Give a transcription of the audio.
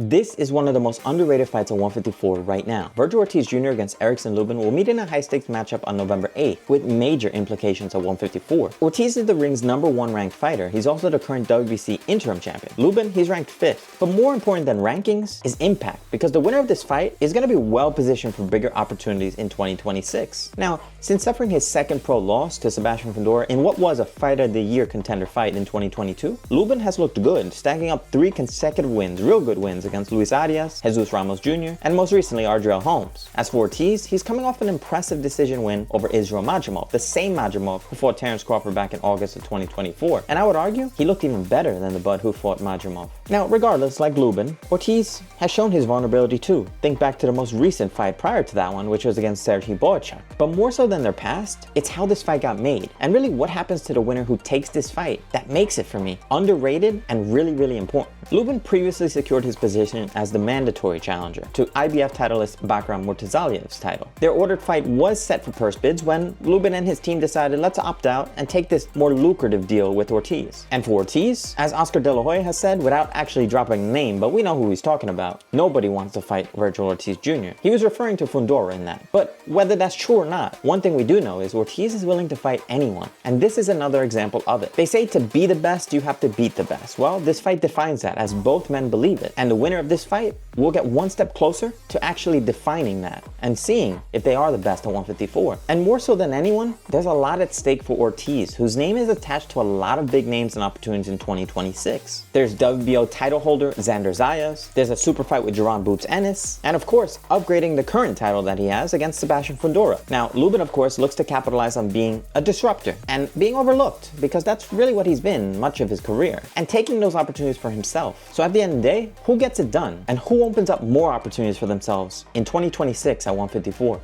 This is one of the most underrated fights at 154 right now. Vergil Ortiz Jr. against Erickson Lubin will meet in a high-stakes matchup on November 8th, with major implications at 154. Ortiz is the ring's #1 ranked fighter. He's also the current WBC interim champion. Lubin, he's ranked 5th. But more important than rankings is impact, because the winner of this fight is going to be well positioned for bigger opportunities in 2026. Now, since suffering his second pro loss to Sebastian Milo in what was a Fight of the Year contender fight in 2022, Lubin has looked good, stacking up 3 consecutive wins, real good wins, against Luis Arias, Jesus Ramos Jr., and most recently Ardrell Holmes. As for Ortiz, he's coming off an impressive decision win over Israel Madrimov, the same Madrimov who fought Terence Crawford back in August of 2024. And I would argue he looked even better than the bud who fought Madrimov. Now, regardless, like Lubin, Ortiz has shown his vulnerability too. Think back to the most recent fight prior to that one, which was against Serhiy Boychuk. But more so than their past, it's how this fight got made, and really what happens to the winner who takes this fight that makes it, for me, underrated and really important. Lubin previously secured his position as the mandatory challenger to IBF titleist Bakram Murtazaliyev's title. Their ordered fight was set for purse bids when Lubin and his team decided, let's opt out and take this more lucrative deal with Ortiz. And for Ortiz, as Oscar De La Hoya has said, without actually dropping a name, but we know who he's talking about, nobody wants to fight Vergil Ortiz Jr. He was referring to Fundora in that. But whether that's true or not, one thing we do know is Ortiz is willing to fight anyone. And this is another example of it. They say to be the best, you have to beat the best. Well, this fight defines that, as both men believe it. And the winner of this fight will get one step closer to actually defining that and seeing if they are the best at 154. And more so than anyone, there's a lot at stake for Ortiz, whose name is attached to a lot of big names and opportunities in 2026. There's WBO title holder Xander Zayas, there's a super fight with Jaron Boots Ennis, and of course, upgrading the current title that he has against Sebastian Fundora. Now, Lubin, of course, looks to capitalize on being a disruptor and being overlooked, because that's really what he's been much of his career, and taking those opportunities for himself. So at the end of the day, who gets it done? And who opens up more opportunities for themselves in 2026 at 154?